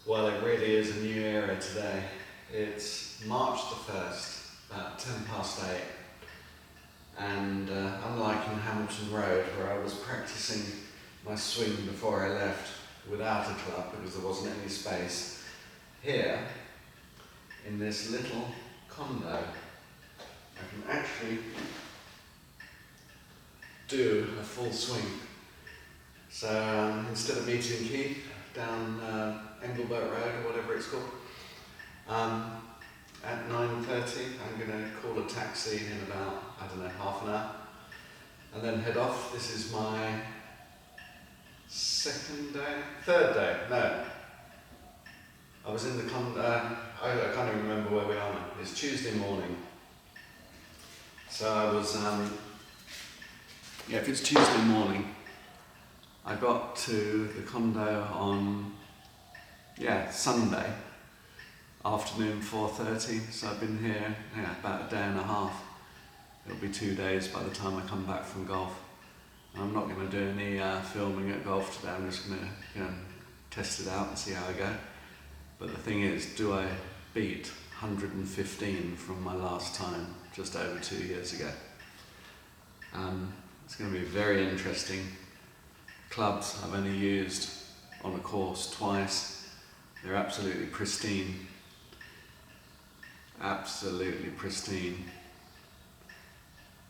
Well, it really is a new era today. It's March the 1st, about 8:10, and unlike in Hamilton Road, where I was practicing my swing before I left without a club because there wasn't any space, here, in this little condo, I can actually do a full swing. So instead of meeting Keith down Engelbert Road or whatever it's called, at 9:30 I'm going to call a taxi in about, I don't know, half an hour and then head off. This is my third day, no. I was in the I can't even remember where we are now. It's Tuesday morning. So I was, if it's Tuesday morning, I got to the condo on, Sunday afternoon, 4:30. So I've been here about a day and a half. It'll be 2 days by the time I come back from golf. I'm not going to do any filming at golf today. I'm just going to test it out and see how I go. But the thing is, do I beat 115 from my last time just over 2 years ago? It's going to be very interesting. Clubs I've only used on a course twice. They're absolutely pristine. Absolutely pristine.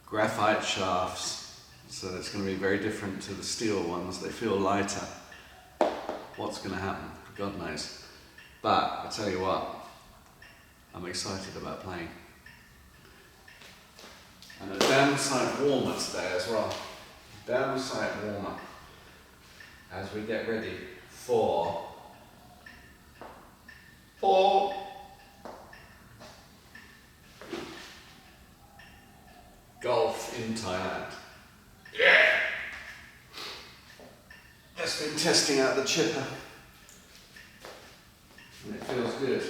Graphite shafts, so it's going to be very different to the steel ones. They feel lighter. What's going to happen? God knows. But I tell you what, I'm excited about playing. And a damn sight warmer today as well. Damn sight warmer as we get ready for golf in Thailand. Yeah! Just been testing out the chipper. And it feels good.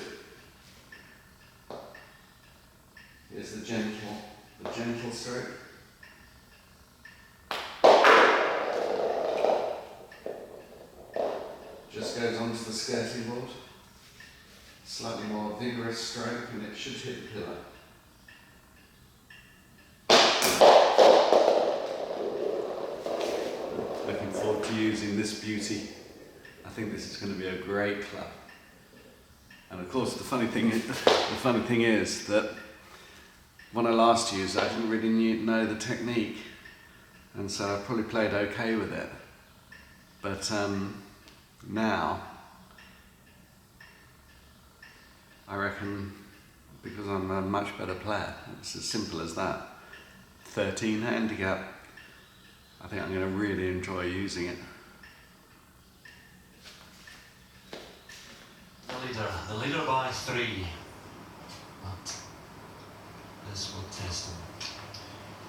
Here's the gentle stroke. Just goes onto the skirting board. Slightly more vigorous stroke and it should hit the pillar. Looking forward to using this beauty. I think this is going to be a great club. And of course the funny thing is that when I last used it, I didn't really know the technique, and so I probably played okay with it. But now, I reckon, because I'm a much better player, it's as simple as that. 13 handicap. I think I'm going to really enjoy using it. The leader by 3. But this will test him.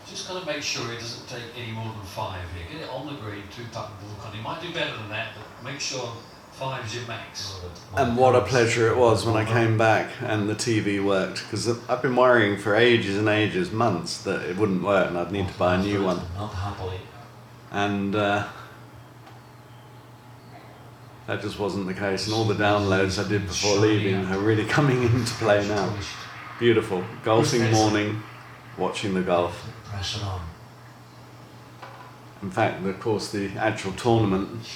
Just got to make sure it doesn't take any more than 5 here. Get it on the green, 2-putt walk on. He might do better than that, but make sure 5 is your max. And what a pleasure it was when I came back and the TV worked, because I've been worrying for ages and ages, months, that it wouldn't work and I'd need to buy a new one. Not happily. And that just wasn't the case, and all the downloads I did before leaving are really coming into play now. Beautiful. Golfing morning, watching the golf. Pressure on. In fact, of course, the actual tournament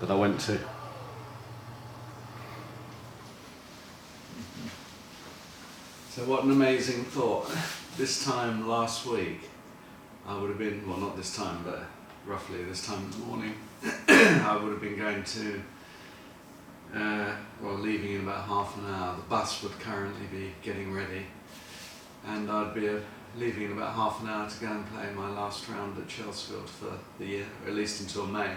that I went to. So what an amazing thought. This time last week, I would have been, well not this time, but roughly this time in the morning, I would have been going to, leaving in about half an hour. The bus would currently be getting ready, and I'd be leaving in about half an hour to go and play my last round at Chelsfield for the year, or at least until May.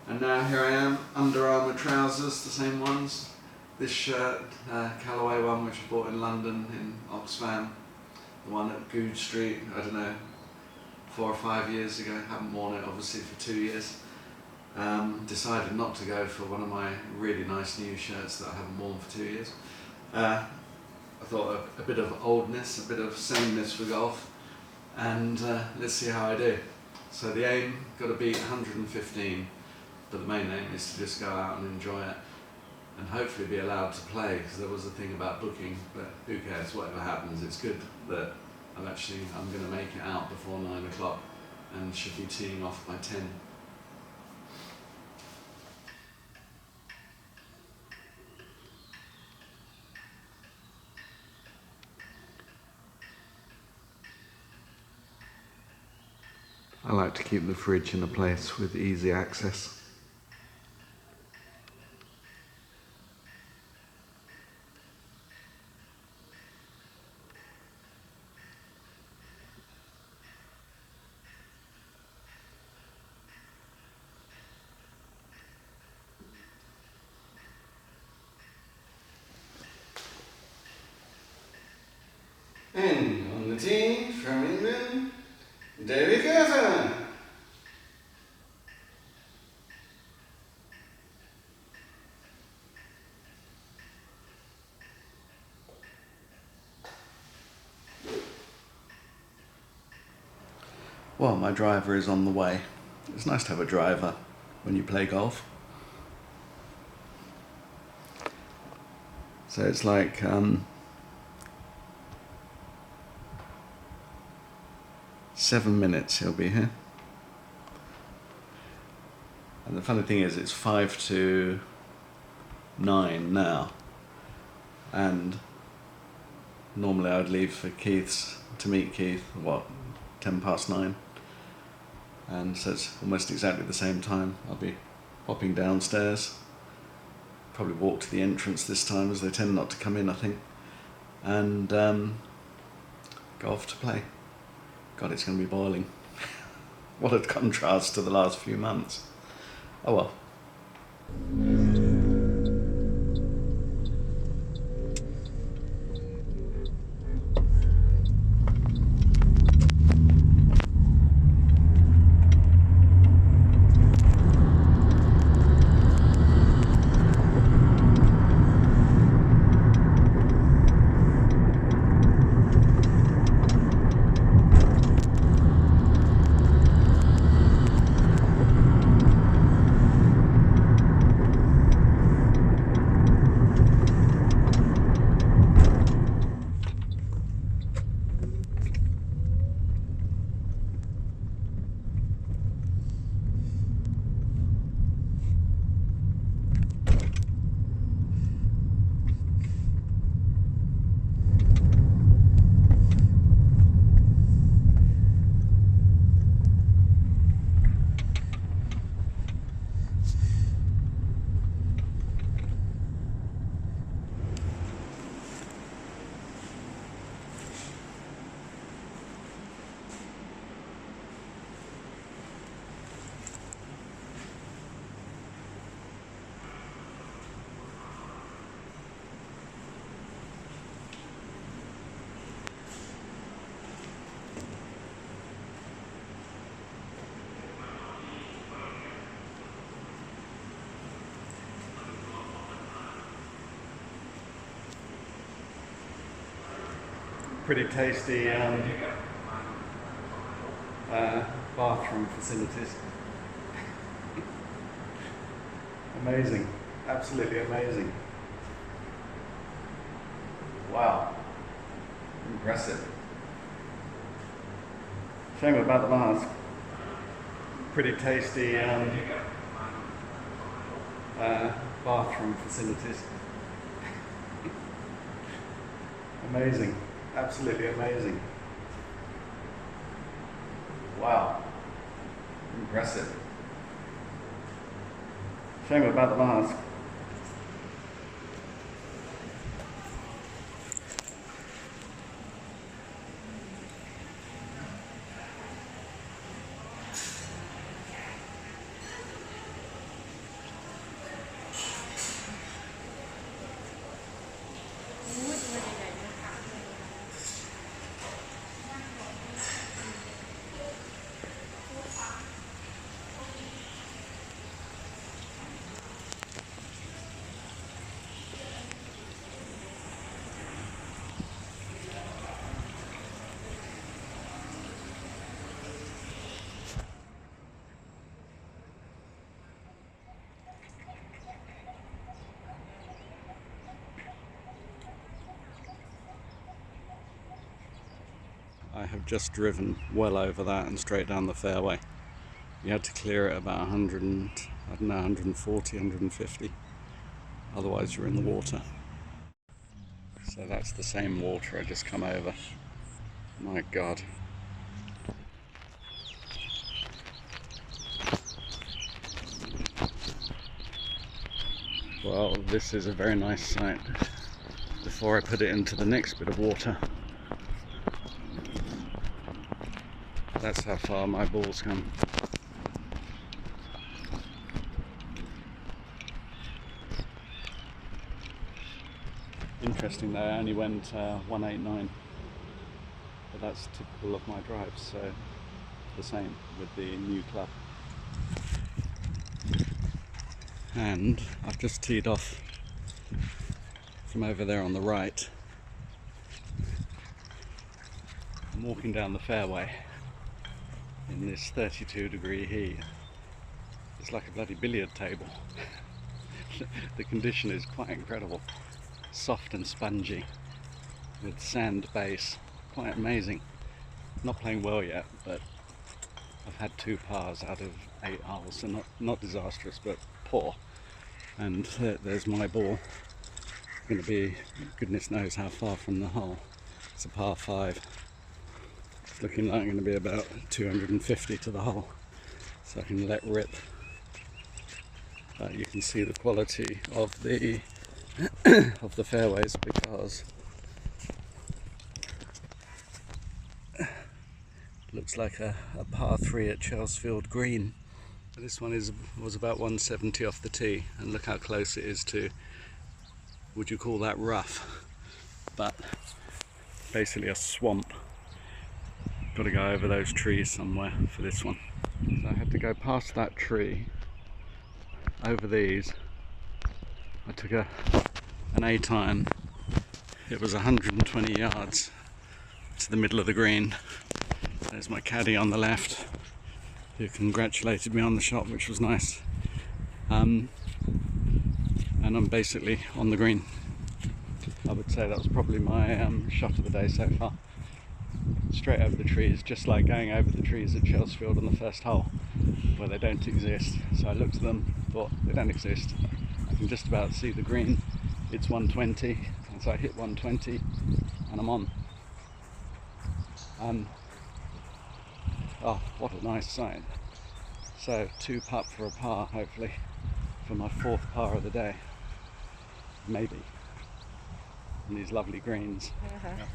And now here I am, Under Armour trousers, the same ones. This shirt, Callaway one, which I bought in London, in Oxfam. The one at Goode Street, I don't know, 4 or 5 years ago. Haven't worn it obviously for 2 years. Decided not to go for one of my really nice new shirts that I haven't worn for 2 years. I thought a bit of oldness, a bit of sameness for golf, and let's see how I do. So the aim, got to beat 115, but the main aim is to just go out and enjoy it. and hopefully be allowed to play, because there was a thing about booking, but who cares, whatever happens. It's good that I'm going to make it out before 9 o'clock and should be teeing off by 10. I like to keep the fridge in a place with easy access. And on the team from England, David Gerson. Well, my driver is on the way. It's nice to have a driver when you play golf. So it's like 7 minutes he'll be here. And the funny thing is, it's 5 to 9 now. And normally I'd leave for Keith's, to meet Keith, 10 past 9. And so it's almost exactly the same time. I'll be popping downstairs. Probably walk to the entrance this time, as they tend not to come in, I think. And go off to play. God, it's going to be boiling. What a contrast to the last few months. Oh well. Pretty tasty bathroom facilities. Amazing, absolutely amazing. Wow, impressive. Shame about the mask. Pretty tasty bathroom facilities. Amazing. Absolutely amazing. Wow. Impressive. Shame about the mask. I have just driven well over that and straight down the fairway. You had to clear it about 100 and, I don't know, 140, 150. Otherwise you're in the water. So that's the same water I just come over. My God. Well, this is a very nice sight before I put it into the next bit of water. That's how far my ball's come. Interesting though, I only went 189, but that's typical of my drives, so the same with the new club. And I've just teed off from over there on the right. I'm walking down the fairway in this 32-degree heat. It's like a bloody billiard table. The condition is quite incredible. Soft and spongy with sand base. Quite amazing. Not playing well yet, but I've had 2 pars out of 8 holes, so not disastrous, but poor. And there's my ball. Going to be goodness knows how far from the hole. It's a par 5. It's looking like I'm going to be about 250 to the hole, so I can let rip. But you can see the quality of the of the fairways, because it looks like a par 3 at Chelsfield Green. This one was about 170 off the tee, and look how close it is to, would you call that rough? But basically a swamp. Got to go over those trees somewhere for this one. So I had to go past that tree, over these. I took an 8-iron. It was 120 yards to the middle of the green. There's my caddy on the left, who congratulated me on the shot, which was nice. And I'm basically on the green. I would say that was probably my shot of the day so far. Straight over the trees, just like going over the trees at Chelsfield on the first hole, where they don't exist. So I looked at them, thought they don't exist. I can just about see the green. It's 120, and so I hit 120 and I'm on. Oh, what a nice sight. So 2 putt for a par, hopefully, for my 4th par of the day. Maybe. And these lovely greens. Yeah.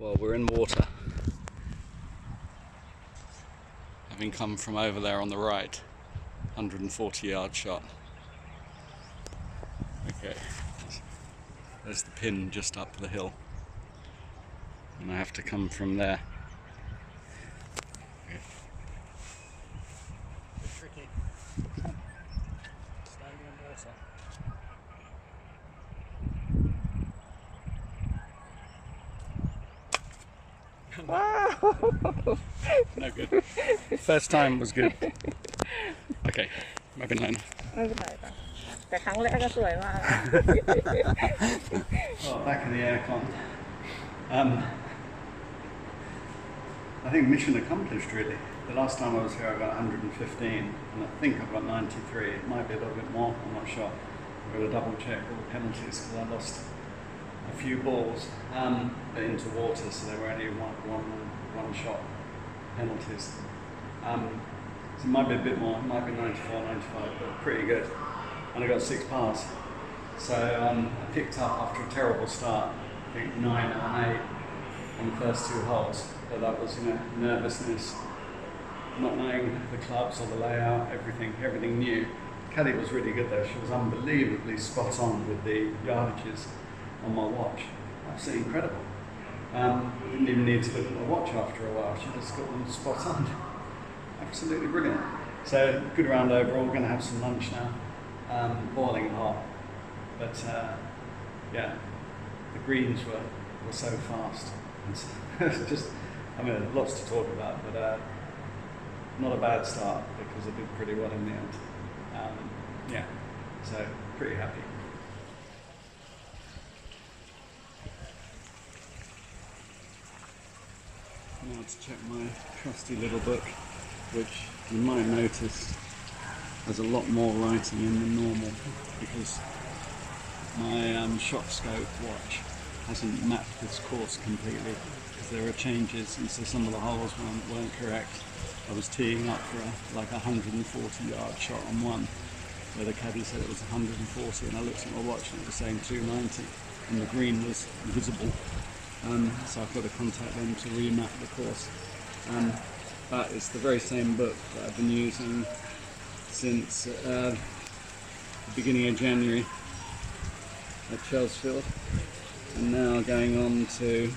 Well, we're in water, having come from over there on the right, 140-yard shot. Okay, there's the pin just up the hill, and I have to come from there. Okay. It's tricky. Standing in water. Wow! No good. First time was good. Okay, ไม่เป็นไรนะ ไม่เป็นไรค่ะแต่ครั้งแรกก็สวยมาก Well, back in the aircon. I think mission accomplished, really. The last time I was here I got 115, and I think I've got 93. It might be a little bit more, I'm not sure. I've got to double check all the penalties because I lost a few balls into water, so they were only one shot penalties. So it might be a bit more, it might be 94, 95, but pretty good. And I got 6 pars. So I picked up after a terrible start, I think 9 and 8 on the first 2 holes. But that was, nervousness, not knowing the clubs or the layout, everything new. Caddy was really good though. She was unbelievably spot on with the yardages on my watch. Absolutely incredible. Didn't even need to look at my watch after a while. She just got them spot on. Absolutely brilliant. So good round overall. We're going to have some lunch now. Boiling hot. But yeah, the greens were so fast. It's just, I mean, lots to talk about, but not a bad start because I did pretty well in the end. Yeah, so pretty happy. Now to check my trusty little book, which you might notice has a lot more writing in than normal because my shot scope watch hasn't mapped this course completely because there are changes, and so some of the holes weren't correct. I was teeing up for like a 140-yard shot on one, where the caddy said it was 140, and I looked at my watch and it was saying 290, and the green was visible. So I've got to contact them to remap the course. But it's the very same book that I've been using since the beginning of January at Chelsfield, and now going on to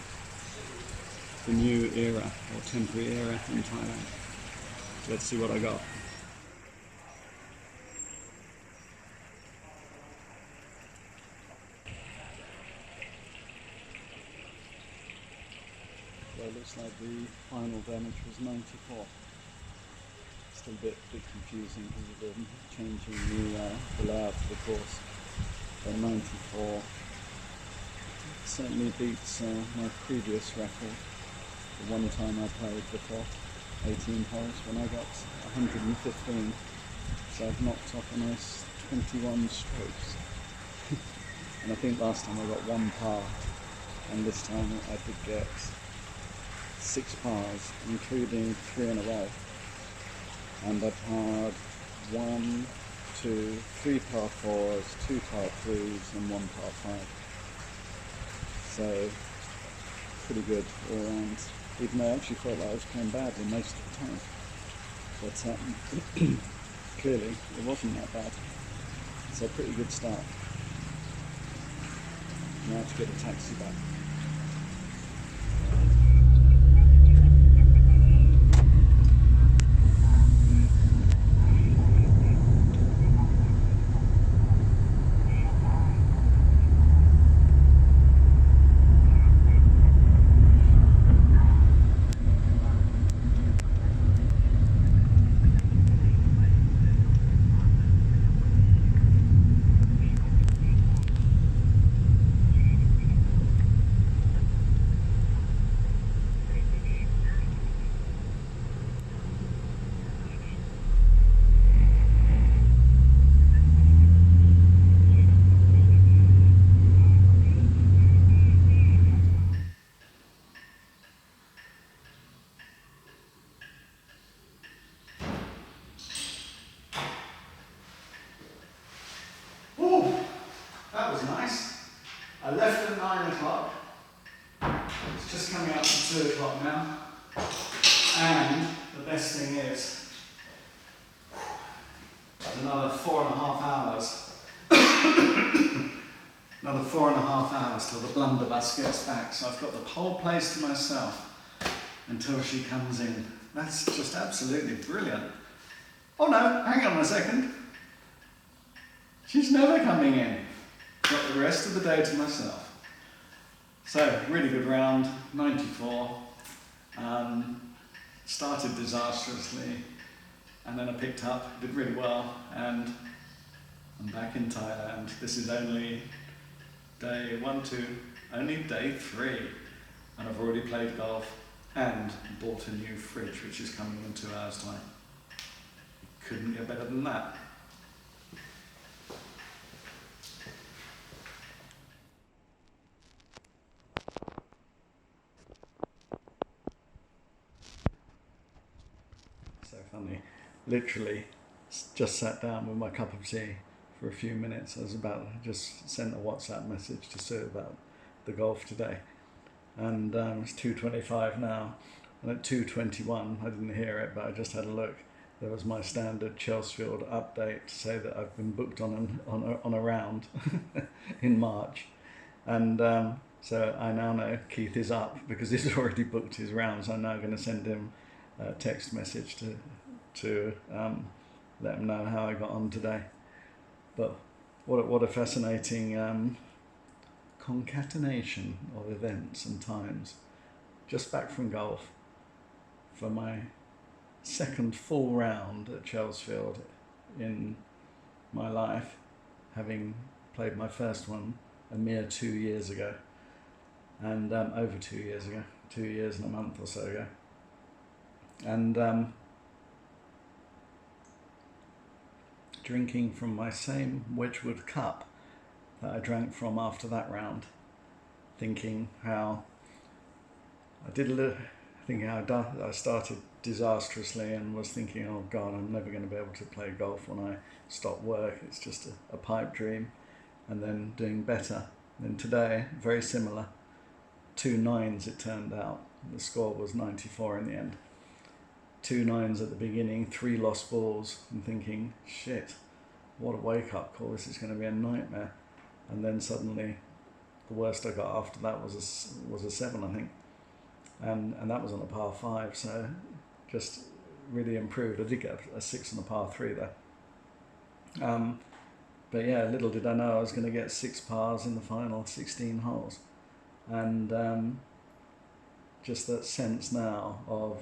the new era, or temporary era in Thailand. Let's see what I got. Well, it looks like the final damage was 94. Still a bit confusing because of them changing the layout of the course. But 94 certainly beats my previous record. The one time I played before 18 holes when I got 115. So I've knocked off a nice 21 strokes. And I think last time I got one par, and this time I did get 6 pars, including 3 in a row. And I've had 1, 2, 3 par 4s, 2 par 3s and 1 par 5. So pretty good all round, even though I actually felt like I was playing badly most of the time. But clearly it wasn't that bad. So pretty good start. Now to get a taxi back. That was nice. I left at 9 o'clock. It's just coming up to 2 o'clock now. And the best thing is, another 4.5 hours. Another 4.5 hours till the blunderbuss gets back. So I've got the whole place to myself until she comes in. That's just absolutely brilliant. Oh no, hang on a second. She's never coming in. Got the rest of the day to myself. So, really good round, 94. Started disastrously, and then I picked up, did really well, and I'm back in Thailand. This is only day 1, 2, only day 3, and I've already played golf and bought a new fridge, which is coming in 2 hours' time. Couldn't get better than that. So funny, literally just sat down with my cup of tea for a few minutes. I was about to just send a WhatsApp message to Sue about the golf today, and it's 2:25 now, and at 2:21 I didn't hear it, but I just had a look. There was my standard Chelsfield update to say that I've been booked on a round in March, and so I now know Keith is up because he's already booked his rounds. I'm now going to send him a text message to let him know how I got on today. But what a fascinating concatenation of events and times. Just back from golf for my second full round at Chelsfield in my life, having played my first one a mere 2 years ago, and over 2 years ago, 2 years and a month or so ago, and drinking from my same Wedgwood cup that I drank from after that round, thinking how I started disastrously and was thinking, oh God, I'm never going to be able to play golf when I stop work. It's just a pipe dream. And then doing better. Then today, very similar. 2 9s it turned out. The score was 94 in the end. 2 9s at the beginning, 3 lost balls, and thinking, shit, what a wake-up call. This is going to be a nightmare. And then suddenly, the worst I got after that was a 7, I think. And that was on a par 5, so just really improved. I did get a 6 on a par 3 there. But yeah, little did I know I was going to get 6 pars in the final 16 holes. And just that sense now of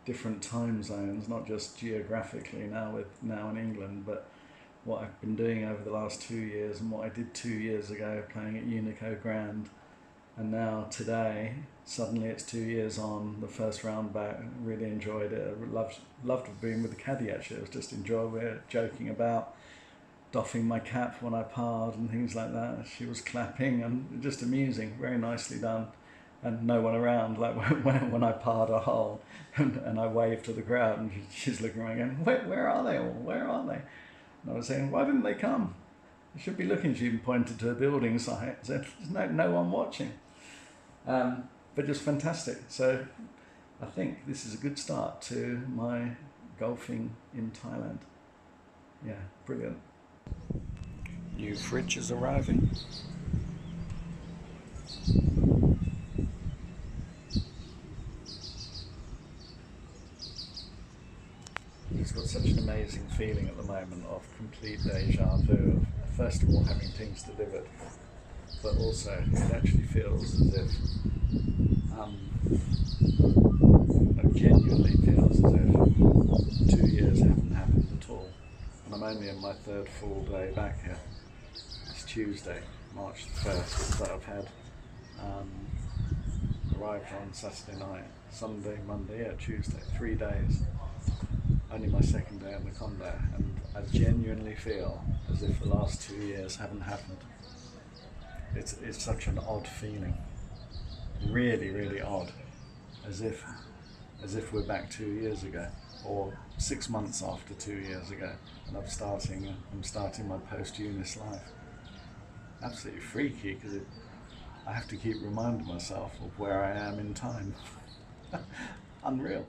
different time zones, not just geographically now in England, but what I've been doing over the last 2 years and what I did 2 years ago playing at Unico Grande. And now today, suddenly it's 2 years on, the first round back, really enjoyed it. I loved being with the caddy actually. It was just enjoyable, joking about, doffing my cap when I parred and things like that. She was clapping and just amusing, very nicely done. And no one around, like when I parred a hole and I waved to the crowd and she's looking around going, where are they all, where are they? And I was saying, why didn't they come? They should be looking. She even pointed to a building site, said, there's no one watching. But just fantastic. So I think this is a good start to my golfing in Thailand. Yeah, brilliant. New fridge is arriving. It's got such an amazing feeling at the moment of complete deja vu. First of all, having things delivered, but also it actually feels as if it genuinely feels as if 2 years haven't happened at all. And I'm only in my 3rd full day back here. It's Tuesday, March the 1st, that I've had arrived on Saturday night, Sunday, Monday, yeah, Tuesday, 3 days. Only my 2nd day on the condo, and I genuinely feel as if the last 2 years haven't happened. It's such an odd feeling, really, really odd, as if we're back 2 years ago, or 6 months after 2 years ago, and I'm starting my post-Unis life. Absolutely freaky, because I have to keep reminding myself of where I am in time. Unreal.